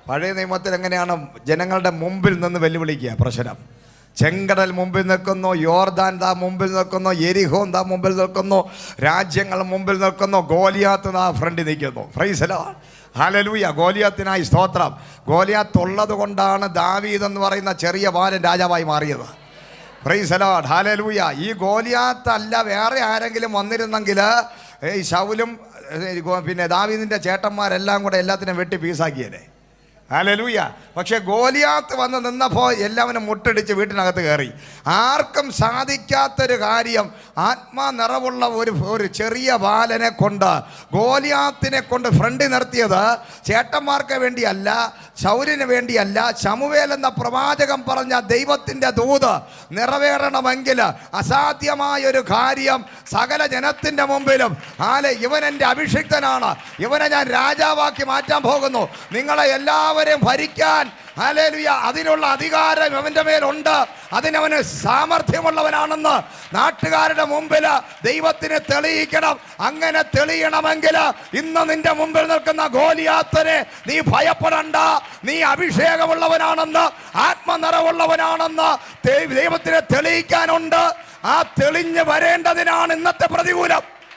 പഴയ നിയമത്തിൽ എങ്ങനെയാണ് ജനങ്ങളുടെ മുമ്പിൽ നിന്ന് വെല്ലുവിളിക്കുക? പ്രശ്നം ചെങ്കടൽ മുമ്പിൽ നിൽക്കുന്നു, യോർദാൻ ദാ മുമ്പിൽ നിൽക്കുന്നു, യെരിഹോൻ ദാ മുമ്പിൽ നിൽക്കുന്നു, രാജ്യങ്ങൾ മുമ്പിൽ നിൽക്കുന്നു, ഗോലിയാത്ത് ദാ ഫ്രണ്ടിൽ നിൽക്കുന്നു. Praise the Lord, hallelujah. ഗോലിയാത്തിനായി സ്തോത്രം. ഗോലിയാത്ത് ഉള്ളത് കൊണ്ടാണ് ദാവീദ് എന്ന് പറയുന്ന ചെറിയ ബാലൻ രാജാവായി മാറിയത്. Price the Lord, hallelujah. ഈ ഗോലിയാത്ത് അല്ല വേറെ ആരെങ്കിലും വന്നിരുന്നെങ്കിൽ ഈ ശൗലും പിന്നെ ദാവീദിൻ്റെ ചേട്ടന്മാരെല്ലാം കൂടെ എല്ലാത്തിനും വെട്ടി പീസാക്കിയല്ലേ. ഹല്ലേലൂയ. പക്ഷെ ഗോലിയാത്ത് വന്ന് നിന്നപ്പോൾ എല്ലാവരും മുട്ടടിച്ച് വീട്ടിനകത്ത് കയറി. ആർക്കും സാധിക്കാത്തൊരു കാര്യം ആത്മാ നിറവുള്ള ഒരു ചെറിയ ബാലനെ കൊണ്ട്, ഗോലിയാത്തിനെ കൊണ്ട് ഫ്രണ്ടിൽ നിർത്തിയത് ചേട്ടന്മാർക്ക് വേണ്ടിയല്ല, ശൗലിന് വേണ്ടിയല്ല. ശമൂവേൽ എന്ന പ്രവാചകൻ പറഞ്ഞ ദൈവത്തിൻ്റെ ദൂത് നിറവേറണമെങ്കിൽ അസാധ്യമായൊരു കാര്യം സകല ജനത്തിൻ്റെ മുമ്പിലും ഇവൻ എൻ്റെ അഭിഷിക്തനാണ്, ഇവനെ ഞാൻ രാജാവാക്കി മാറ്റാൻ പോകുന്നു, നിങ്ങളെ എല്ലാവരെയും ഭരിക്കാൻ, ഹല്ലേലൂയ, അതിനുള്ള അധികാരം അവൻ്റെ മേലുണ്ട്, അതിനവന് സാമർഥ്യമുള്ളവനാണെന്ന് നാട്ടുകാരുടെ മുമ്പിൽ ദൈവത്തിന് തെളിയിക്കണം. അങ്ങനെ തെളിയണമെങ്കിൽ ഇന്ന് നിന്റെ മുമ്പിൽ നിൽക്കുന്ന ഗോലിയാത്തിനെ നീ ഭയപ്പെടണ്ട. നീ അഭിഷേകമുള്ളവനാണെന്ന്, ആത്മനിറവുള്ളവനാണെന്ന് ദൈവത്തിന് തെളിയിക്കാനുണ്ട്. ആ തെളിഞ്ഞ് വരേണ്ടതിനാണ് ഇന്നത്തെ പ്രതികൂലം.